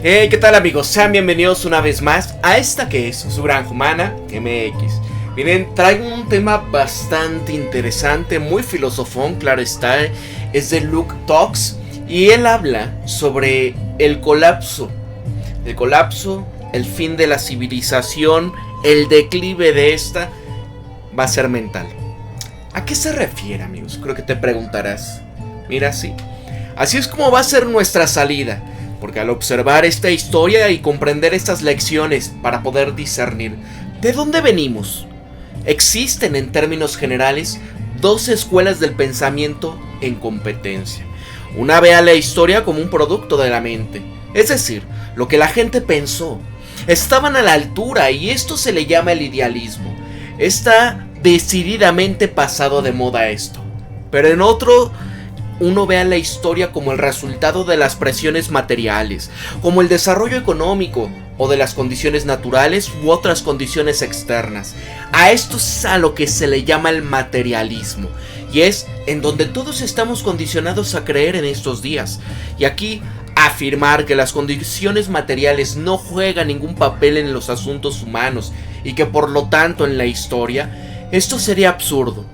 Hey, ¿qué tal amigos? Sean bienvenidos una vez más a esta que es su Granja Humana MX. Miren, traigo un tema bastante interesante, muy filosofón, claro está. Es de Luke Talks y él habla sobre el colapso. El colapso, el fin de la civilización, el declive de esta va a ser mental. ¿A qué se refiere, amigos? Creo que te preguntarás. Mira, sí. Así es como va a ser nuestra salida. Porque al observar esta historia y comprender estas lecciones para poder discernir de dónde venimos, existen en términos generales dos escuelas del pensamiento en competencia. Una ve a la historia como un producto de la mente, es decir, lo que la gente pensó. Estaban a la altura y esto se le llama el idealismo. Está decididamente pasado de moda esto. Pero en otro, uno ve a la historia como el resultado de las presiones materiales, como el desarrollo económico o de las condiciones naturales u otras condiciones externas. A esto es a lo que se le llama el materialismo, y es en donde todos estamos condicionados a creer en estos días. Y aquí afirmar que las condiciones materiales no juegan ningún papel en los asuntos humanos y que por lo tanto en la historia, esto sería absurdo.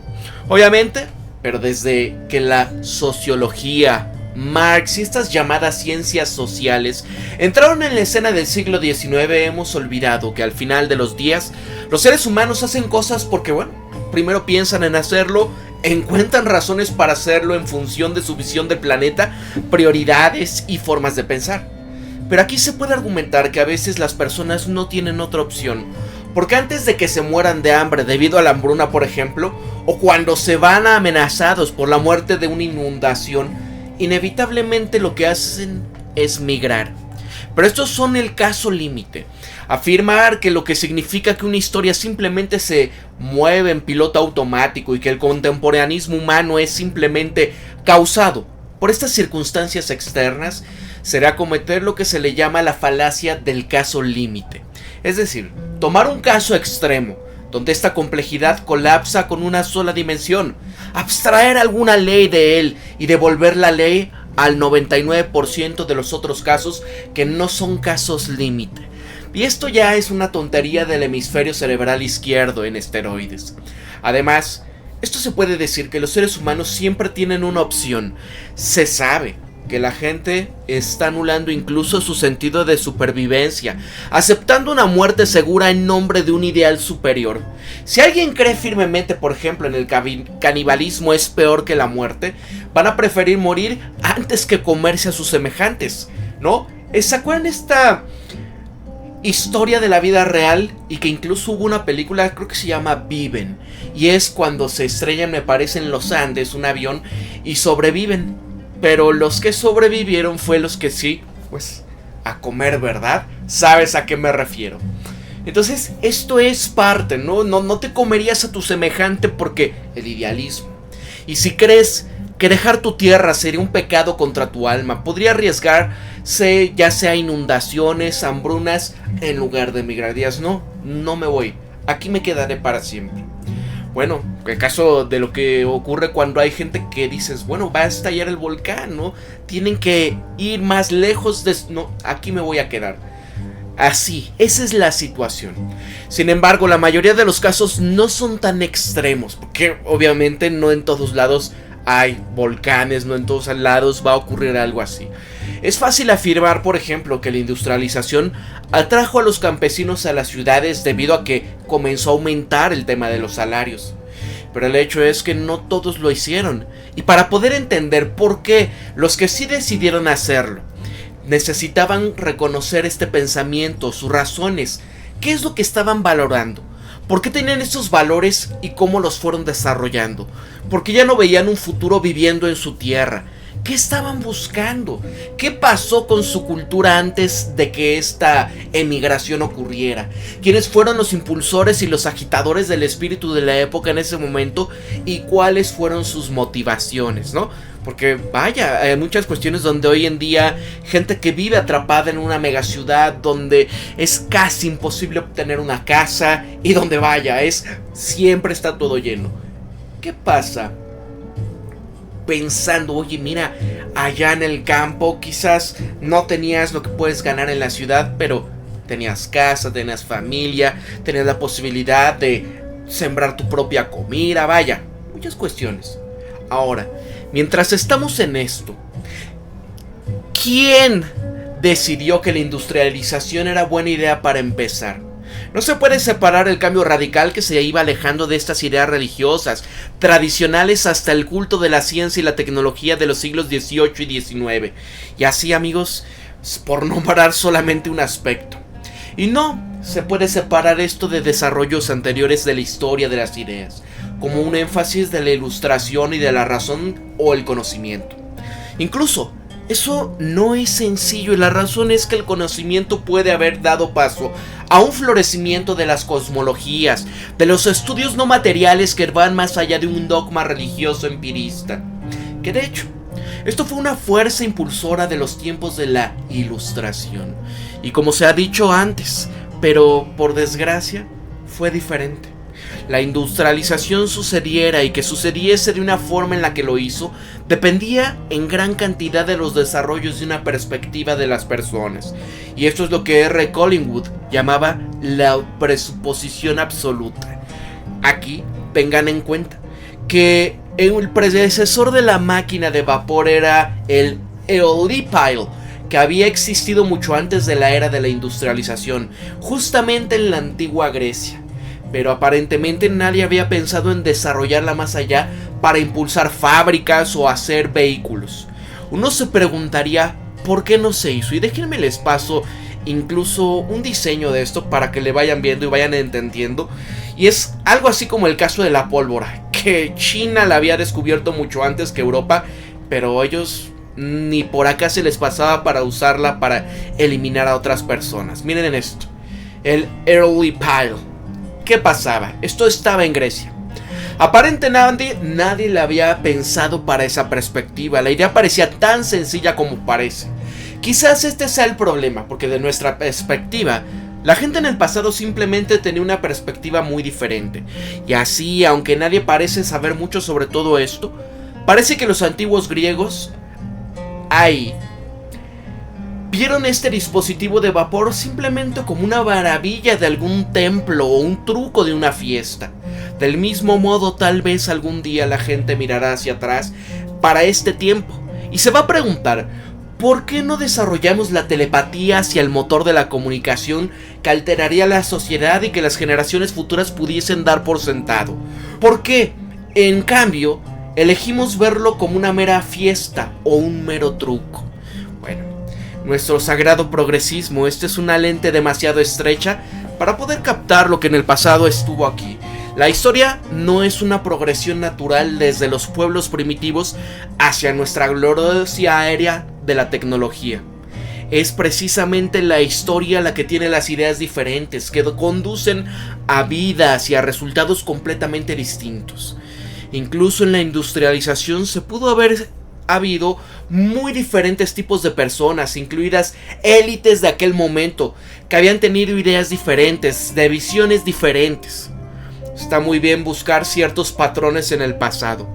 Obviamente, pero desde que la sociología, Marx y estas llamadas ciencias sociales entraron en la escena del siglo XIX, hemos olvidado que al final de los días los seres humanos hacen cosas porque, bueno, primero piensan en hacerlo, encuentran razones para hacerlo en función de su visión del planeta, prioridades y formas de pensar. Pero aquí se puede argumentar que a veces las personas no tienen otra opción, porque antes de que se mueran de hambre debido a la hambruna, por ejemplo, o cuando se van amenazados por la muerte de una inundación, inevitablemente lo que hacen es migrar. Pero estos son el caso límite. Afirmar que lo que significa que una historia simplemente se mueve en piloto automático y que el contemporaneismo humano es simplemente causado por estas circunstancias externas será cometer lo que se le llama la falacia del caso límite. Es decir, tomar un caso extremo, donde esta complejidad colapsa con una sola dimensión, abstraer alguna ley de él y devolver la ley al 99% de los otros casos que no son casos límite. Y esto ya es una tontería del hemisferio cerebral izquierdo en esteroides. Además, esto se puede decir que los seres humanos siempre tienen una opción. Se sabe que la gente está anulando incluso su sentido de supervivencia, aceptando una muerte segura en nombre de un ideal superior. Si alguien cree firmemente, por ejemplo, en el canibalismo es peor que la muerte, van a preferir morir antes que comerse a sus semejantes, ¿no? ¿Se acuerdan esta historia de la vida real? Y que incluso hubo una película, creo que se llama Viven, y es cuando se estrellan, me parece, en los Andes un avión y sobreviven. Pero los que sobrevivieron fue los que sí, pues, a comer, ¿verdad? ¿Sabes a qué me refiero? Entonces, esto es parte, no te comerías a tu semejante porque el idealismo. Y si crees que dejar tu tierra sería un pecado contra tu alma, podría arriesgarse ya sea inundaciones, hambrunas, en lugar de emigrar. Días, no me voy, aquí me quedaré para siempre. Bueno, el caso de lo que ocurre cuando hay gente que dices, bueno, va a estallar el volcán, ¿no? Tienen que ir más lejos de... No, aquí me voy a quedar. Así, esa es la situación. Sin embargo, la mayoría de los casos no son tan extremos, porque obviamente no en todos lados hay volcanes, no en todos lados va a ocurrir algo así. Es fácil afirmar, por ejemplo, que la industrialización atrajo a los campesinos a las ciudades debido a que comenzó a aumentar el tema de los salarios. Pero el hecho es que no todos lo hicieron. Y para poder entender por qué los que sí decidieron hacerlo, necesitaban reconocer este pensamiento, sus razones, qué es lo que estaban valorando. ¿Por qué tenían estos valores y cómo los fueron desarrollando? ¿Por qué ya no veían un futuro viviendo en su tierra? ¿Qué estaban buscando? ¿Qué pasó con su cultura antes de que esta emigración ocurriera? ¿Quiénes fueron los impulsores y los agitadores del espíritu de la época en ese momento? ¿Y cuáles fueron sus motivaciones, no? Porque vaya, hay muchas cuestiones donde hoy en día gente que vive atrapada en una megaciudad donde es casi imposible obtener una casa y donde vaya, siempre está todo lleno. ¿Qué pasa pensando, oye, mira, allá en el campo quizás no tenías lo que puedes ganar en la ciudad, pero tenías casa, tenías familia, tenías la posibilidad de sembrar tu propia comida, vaya, muchas cuestiones. Ahora, mientras estamos en esto, ¿quién decidió que la industrialización era buena idea para empezar? No se puede separar el cambio radical que se iba alejando de estas ideas religiosas, tradicionales hasta el culto de la ciencia y la tecnología de los siglos XVIII y XIX. Y así, amigos, por nombrar solamente un aspecto. Y no se puede separar esto de desarrollos anteriores de la historia de las ideas, como un énfasis de la ilustración y de la razón o el conocimiento. Incluso, eso no es sencillo y la razón es que el conocimiento puede haber dado paso a un florecimiento de las cosmologías, de los estudios no materiales que van más allá de un dogma religioso empirista. Que de hecho, esto fue una fuerza impulsora de los tiempos de la Ilustración. Y como se ha dicho antes, pero por desgracia, fue diferente. La industrialización sucediera y que sucediese de una forma en la que lo hizo, dependía en gran cantidad de los desarrollos de una perspectiva de las personas. Y esto es lo que R. Collingwood llamaba la presuposición absoluta. Aquí tengan en cuenta que el predecesor de la máquina de vapor era el eolipile, que había existido mucho antes de la era de la industrialización, justamente en la antigua Grecia. Pero aparentemente nadie había pensado en desarrollarla más allá para impulsar fábricas o hacer vehículos. Uno se preguntaría por qué no se hizo, y déjenme les paso incluso un diseño de esto para que le vayan viendo y vayan entendiendo. Y es algo así como el caso de la pólvora, que China la había descubierto mucho antes que Europa, pero ellos ni por acá se les pasaba para usarla para eliminar a otras personas. Miren en esto, el eolipile. ¿Qué pasaba? Esto estaba en Grecia. Aparentemente nadie la había pensado para esa perspectiva. La idea parecía tan sencilla como parece. Quizás este sea el problema, porque de nuestra perspectiva, la gente en el pasado simplemente tenía una perspectiva muy diferente. Y así, aunque nadie parece saber mucho sobre todo esto, parece que los antiguos griegos vieron este dispositivo de vapor simplemente como una maravilla de algún templo o un truco de una fiesta. Del mismo modo, tal vez algún día la gente mirará hacia atrás para este tiempo y se va a preguntar, ¿por qué no desarrollamos la telepatía hacia el motor de la comunicación que alteraría la sociedad y que las generaciones futuras pudiesen dar por sentado? ¿Por qué, en cambio, elegimos verlo como una mera fiesta o un mero truco? Bueno, nuestro sagrado progresismo, esta es una lente demasiado estrecha para poder captar lo que en el pasado estuvo aquí. La historia no es una progresión natural desde los pueblos primitivos hacia nuestra gloriosa era de la tecnología. Es precisamente la historia la que tiene las ideas diferentes, que conducen a vidas y a resultados completamente distintos. Incluso en la industrialización se pudo haber habido muy diferentes tipos de personas, incluidas élites de aquel momento, que habían tenido ideas diferentes, de visiones diferentes. Está muy bien buscar ciertos patrones en el pasado,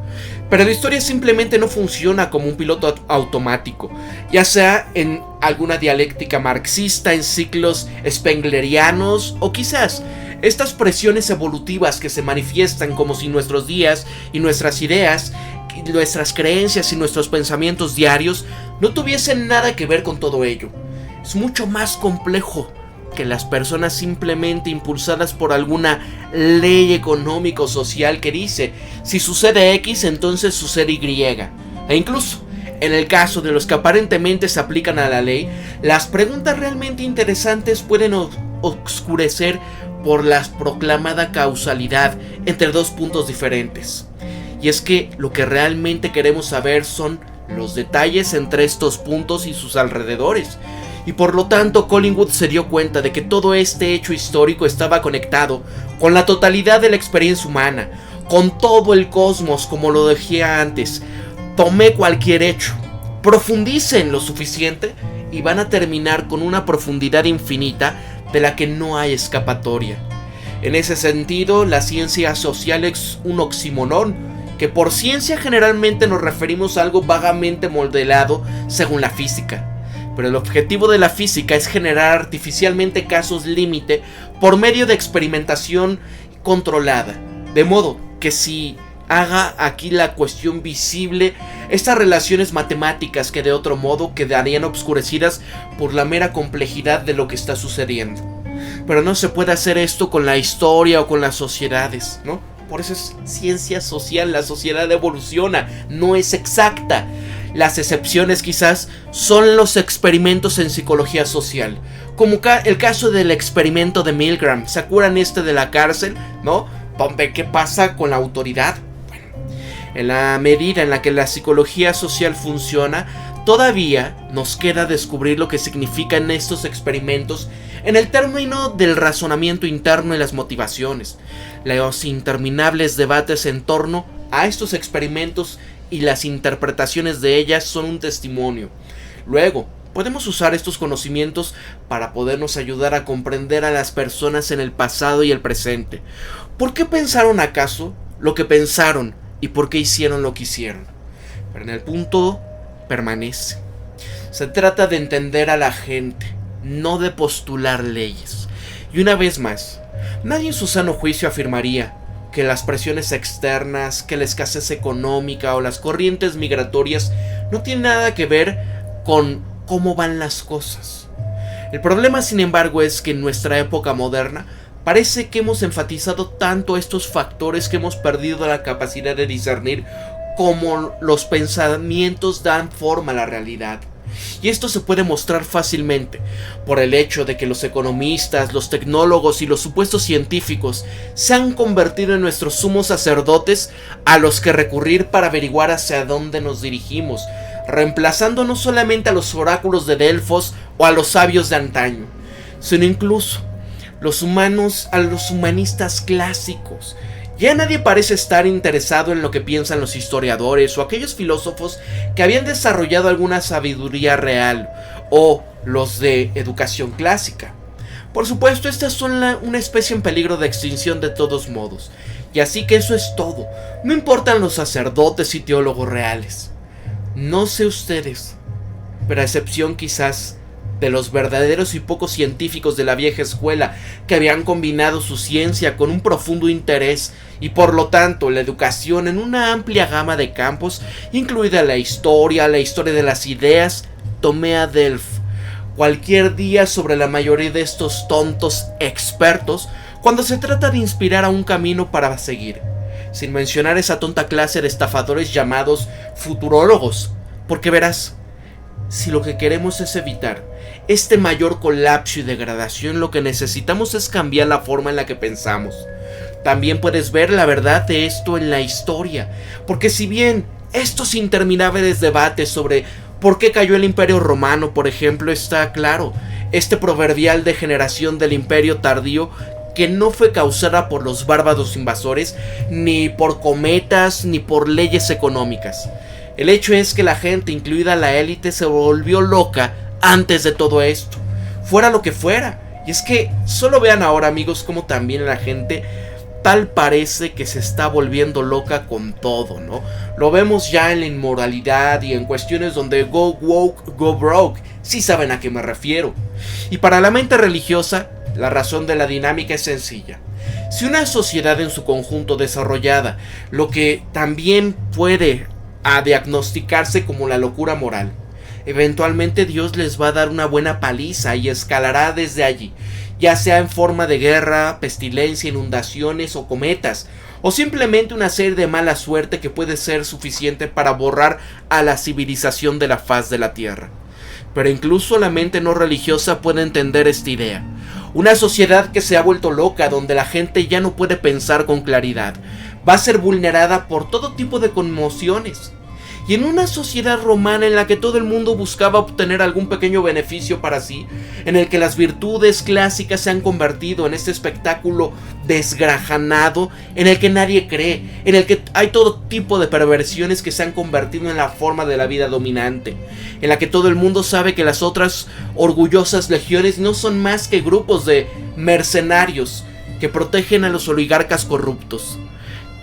pero la historia simplemente no funciona como un piloto automático, ya sea en alguna dialéctica marxista, en ciclos spenglerianos o quizás estas presiones evolutivas que se manifiestan como si nuestros días y nuestras ideas, nuestras creencias y nuestros pensamientos diarios no tuviesen nada que ver con todo ello. Es mucho más complejo que las personas simplemente impulsadas por alguna ley económica o social que dice, si sucede X, entonces sucede Y. E incluso, en el caso de los que aparentemente se aplican a la ley, las preguntas realmente interesantes pueden oscurecer por la proclamada causalidad entre dos puntos diferentes. Y es que lo que realmente queremos saber son los detalles entre estos puntos y sus alrededores. Y por lo tanto Collingwood se dio cuenta de que todo este hecho histórico estaba conectado con la totalidad de la experiencia humana, con todo el cosmos, como lo decía antes. Tomé cualquier hecho, profundicen lo suficiente y van a terminar con una profundidad infinita de la que no hay escapatoria. En ese sentido, la ciencia social es un oxímoron que por ciencia generalmente nos referimos a algo vagamente modelado según la física. Pero el objetivo de la física es generar artificialmente casos límite por medio de experimentación controlada. De modo que si haga aquí la cuestión visible estas relaciones matemáticas que de otro modo quedarían obscurecidas por la mera complejidad de lo que está sucediendo. Pero no se puede hacer esto con la historia o con las sociedades, ¿no? Por eso es ciencia social, la sociedad evoluciona, no es exacta. Las excepciones quizás son los experimentos en psicología social, como el caso del experimento de Milgram. ¿Se acuerdan de la cárcel, no? ¿Qué pasa con la autoridad? Bueno, en la medida en la que la psicología social funciona, todavía nos queda descubrir lo que significan estos experimentos en el término del razonamiento interno y las motivaciones. Los interminables debates en torno a estos experimentos y las interpretaciones de ellas son un testimonio. Luego, podemos usar estos conocimientos para podernos ayudar a comprender a las personas en el pasado y el presente. ¿Por qué pensaron acaso lo que pensaron y por qué hicieron lo que hicieron? Pero en el punto permanece. Se trata de entender a la gente, no de postular leyes. Y una vez más, nadie en su sano juicio afirmaría que las presiones externas, que la escasez económica o las corrientes migratorias no tienen nada que ver con cómo van las cosas. El problema, sin embargo, es que en nuestra época moderna parece que hemos enfatizado tanto estos factores que hemos perdido la capacidad de discernir cómo los pensamientos dan forma a la realidad. Y esto se puede mostrar fácilmente por el hecho de que los economistas, los tecnólogos y los supuestos científicos se han convertido en nuestros sumos sacerdotes a los que recurrir para averiguar hacia dónde nos dirigimos, reemplazando no solamente a los oráculos de Delfos o a los sabios de antaño, sino incluso a los humanistas clásicos. Ya nadie parece estar interesado en lo que piensan los historiadores o aquellos filósofos que habían desarrollado alguna sabiduría real o los de educación clásica. Por supuesto, estas son una especie en peligro de extinción de todos modos, y así que eso es todo. No importan los sacerdotes y teólogos reales. No sé ustedes, pero a excepción quizás de los verdaderos y pocos científicos de la vieja escuela que habían combinado su ciencia con un profundo interés y por lo tanto la educación en una amplia gama de campos, incluida la historia de las ideas, tomé a Delf cualquier día sobre la mayoría de estos tontos expertos cuando se trata de inspirar a un camino para seguir, sin mencionar esa tonta clase de estafadores llamados futurólogos, porque verás, si lo que queremos es evitar este mayor colapso y degradación, lo que necesitamos es cambiar la forma en la que pensamos. También puedes ver la verdad de esto en la historia, porque si bien estos interminables debates sobre por qué cayó el Imperio Romano, por ejemplo, está claro, este proverbial degeneración del Imperio tardío que no fue causada por los bárbaros invasores, ni por cometas, ni por leyes económicas. El hecho es que la gente, incluida la élite, se volvió loca antes de todo esto, fuera lo que fuera. Y es que solo vean ahora, amigos, cómo también la gente tal parece que se está volviendo loca con todo, ¿no? Lo vemos ya en la inmoralidad y en cuestiones donde go woke, go broke. Sí saben a qué me refiero. Y para la mente religiosa, la razón de la dinámica es sencilla. Si una sociedad en su conjunto desarrollada, lo que también puede diagnosticarse como la locura moral, eventualmente Dios les va a dar una buena paliza y escalará desde allí, ya sea en forma de guerra, pestilencia, inundaciones o cometas, o simplemente una serie de mala suerte que puede ser suficiente para borrar a la civilización de la faz de la tierra. Pero incluso la mente no religiosa puede entender esta idea. Una sociedad que se ha vuelto loca, donde la gente ya no puede pensar con claridad, va a ser vulnerada por todo tipo de conmociones. Y en una sociedad romana en la que todo el mundo buscaba obtener algún pequeño beneficio para sí, en el que las virtudes clásicas se han convertido en este espectáculo desgrajanado, en el que nadie cree, en el que hay todo tipo de perversiones que se han convertido en la forma de la vida dominante, en la que todo el mundo sabe que las otras orgullosas legiones no son más que grupos de mercenarios que protegen a los oligarcas corruptos.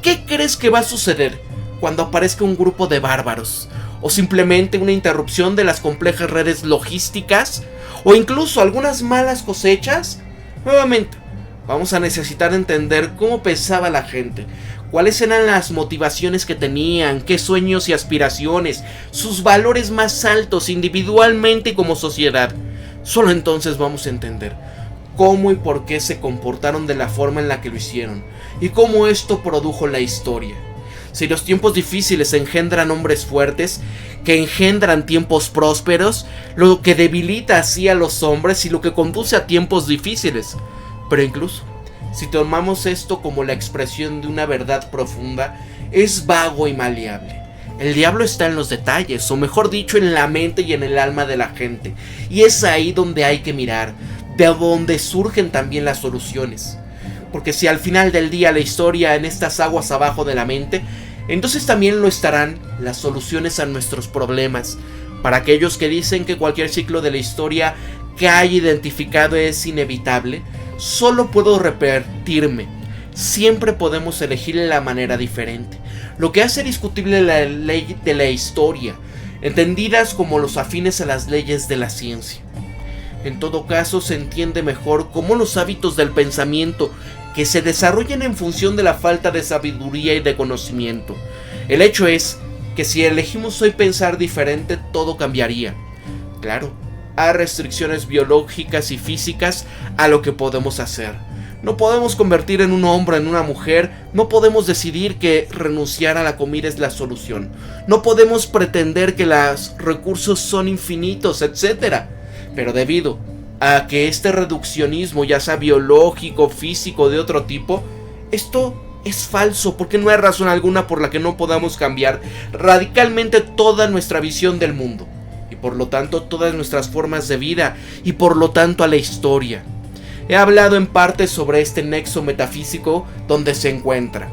¿Qué crees que va a suceder cuando aparezca un grupo de bárbaros, o simplemente una interrupción de las complejas redes logísticas, o incluso algunas malas cosechas. Nuevamente, vamos a necesitar entender cómo pensaba la gente, cuáles eran las motivaciones que tenían, qué sueños y aspiraciones, sus valores más altos individualmente y como sociedad. Solo entonces vamos a entender cómo y por qué se comportaron de la forma en la que lo hicieron, y cómo esto produjo la historia. Si los tiempos difíciles engendran hombres fuertes, que engendran tiempos prósperos, lo que debilita así a los hombres y lo que conduce a tiempos difíciles. Pero incluso, si tomamos esto como la expresión de una verdad profunda, es vago y maleable. El diablo está en los detalles, o mejor dicho, en la mente y en el alma de la gente. Y es ahí donde hay que mirar, de donde surgen también las soluciones. Porque si al final del día la historia en estas aguas abajo de la mente, entonces también lo estarán las soluciones a nuestros problemas. Para aquellos que dicen que cualquier ciclo de la historia que haya identificado es inevitable, solo puedo repetirme: siempre podemos elegir la manera diferente. Lo que hace discutible la ley de la historia, entendidas como los afines a las leyes de la ciencia. En todo caso, se entiende mejor cómo los hábitos del pensamiento que se desarrollan en función de la falta de sabiduría y de conocimiento. El hecho es que si elegimos hoy pensar diferente, todo cambiaría. Claro, hay restricciones biológicas y físicas a lo que podemos hacer. No podemos convertir en un hombre en una mujer, no podemos decidir que renunciar a la comida es la solución, no podemos pretender que los recursos son infinitos, etc. Pero debido a que este reduccionismo, ya sea biológico, físico o de otro tipo, esto es falso, porque no hay razón alguna por la que no podamos cambiar radicalmente toda nuestra visión del mundo, y por lo tanto todas nuestras formas de vida, y por lo tanto a la historia. He hablado en parte sobre este nexo metafísico donde se encuentra,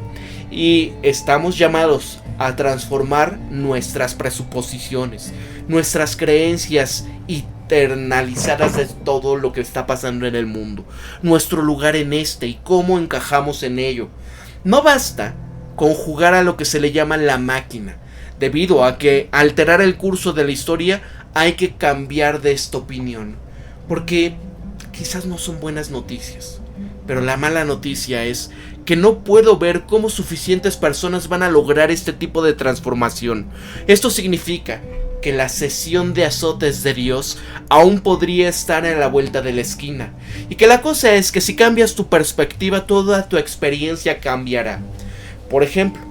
y estamos llamados a transformar nuestras presuposiciones, nuestras creencias internalizadas de todo lo que está pasando en el mundo, nuestro lugar en este y cómo encajamos en ello. No basta con jugar a lo que se le llama la máquina, debido a que alterar el curso de la historia hay que cambiar de esta opinión, porque quizás no son buenas noticias, pero la mala noticia es que no puedo ver cómo suficientes personas van a lograr este tipo de transformación. Esto significa que la sesión de azotes de Dios aún podría estar a la vuelta de la esquina, y que la cosa es que si cambias tu perspectiva, toda tu experiencia cambiará. Por ejemplo,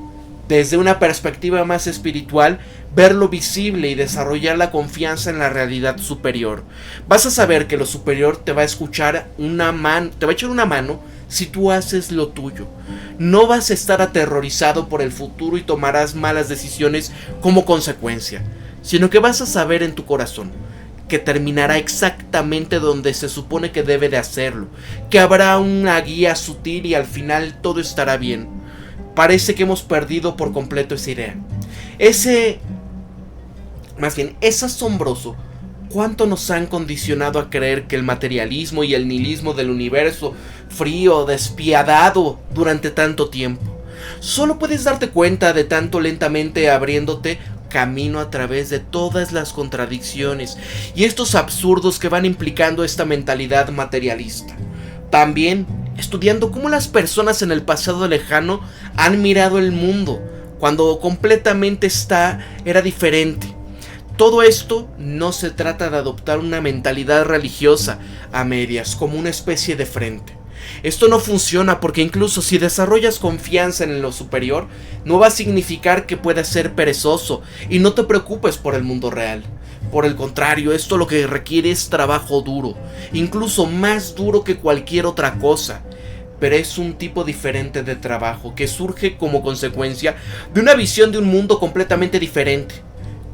desde una perspectiva más espiritual, ver lo visible y desarrollar la confianza en la realidad superior. Vas a saber que lo superior te va a echar una mano si tú haces lo tuyo. No vas a estar aterrorizado por el futuro y tomarás malas decisiones como consecuencia, sino que vas a saber en tu corazón que terminará exactamente donde se supone que debe de hacerlo, que habrá una guía sutil y al final todo estará bien. Parece que hemos perdido por completo esa idea. Es asombroso cuánto nos han condicionado a creer que el materialismo y el nihilismo del universo frío, despiadado durante tanto tiempo. Solo puedes darte cuenta de tanto lentamente abriéndote camino a través de todas las contradicciones y estos absurdos que van implicando esta mentalidad materialista. También estudiando cómo las personas en el pasado lejano han mirado el mundo cuando completamente era diferente. Todo esto no se trata de adoptar una mentalidad religiosa a medias como una especie de frente. Esto no funciona porque incluso si desarrollas confianza en lo superior, no va a significar que puedas ser perezoso y no te preocupes por el mundo real. Por el contrario, esto lo que requiere es trabajo duro, incluso más duro que cualquier otra cosa. Pero es un tipo diferente de trabajo que surge como consecuencia de una visión de un mundo completamente diferente.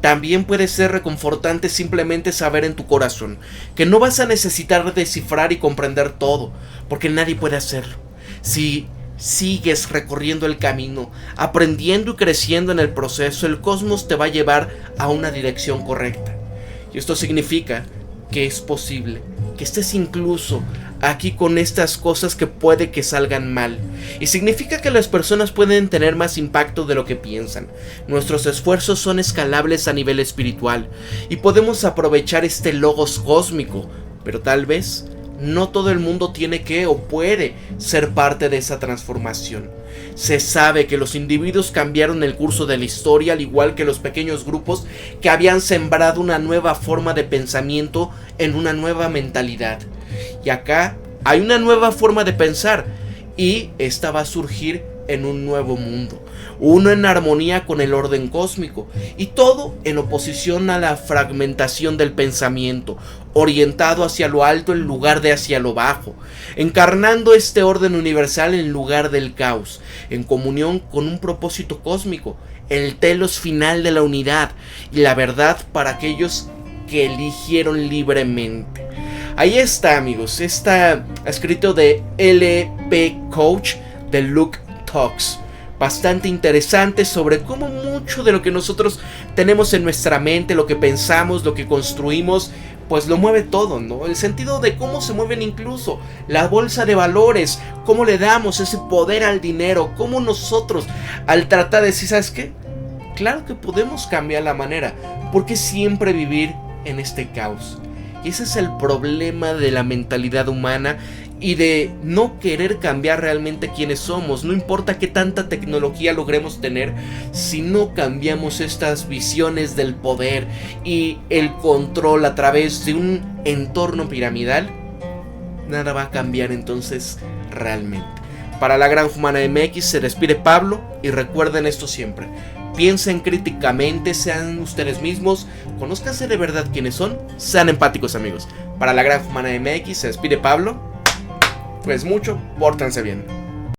También puede ser reconfortante simplemente saber en tu corazón que no vas a necesitar descifrar y comprender todo, porque nadie puede hacerlo. Si sigues recorriendo el camino, aprendiendo y creciendo en el proceso, el cosmos te va a llevar a una dirección correcta. Y esto significa que es posible que estés incluso aquí con estas cosas que puede que salgan mal. Y significa que las personas pueden tener más impacto de lo que piensan. Nuestros esfuerzos son escalables a nivel espiritual y podemos aprovechar este logos cósmico, pero tal vez no todo el mundo tiene que o puede ser parte de esa transformación. Se sabe que los individuos cambiaron el curso de la historia, al igual que los pequeños grupos que habían sembrado una nueva forma de pensamiento en una nueva mentalidad. Y acá hay una nueva forma de pensar, y esta va a surgir en un nuevo mundo, uno en armonía con el orden cósmico, y todo en oposición a la fragmentación del pensamiento, orientado hacia lo alto en lugar de hacia lo bajo, encarnando este orden universal en lugar del caos, en comunión con un propósito cósmico, el telos final de la unidad y la verdad para aquellos que eligieron libremente. Ahí está, amigos, está escrito de LP Coach de Luke Talks. Bastante interesante sobre cómo mucho de lo que nosotros tenemos en nuestra mente, lo que pensamos, lo que construimos, pues lo mueve todo, ¿no? El sentido de cómo se mueven incluso la bolsa de valores, cómo le damos ese poder al dinero, cómo nosotros al tratar de decir, ¿sabes qué? Claro que podemos cambiar la manera, porque siempre vivir en este caos. Y ese es el problema de la mentalidad humana y de no querer cambiar realmente quiénes somos. No importa qué tanta tecnología logremos tener, si no cambiamos estas visiones del poder y el control a través de un entorno piramidal, nada va a cambiar entonces realmente. Para la Granja Humana MX se despide Pablo, y recuerden esto siempre: piensen críticamente, sean ustedes mismos, conózcanse de verdad quiénes son, sean empáticos, amigos. Para la Granja Humana MX se despide Pablo. Pues mucho, pórtense bien.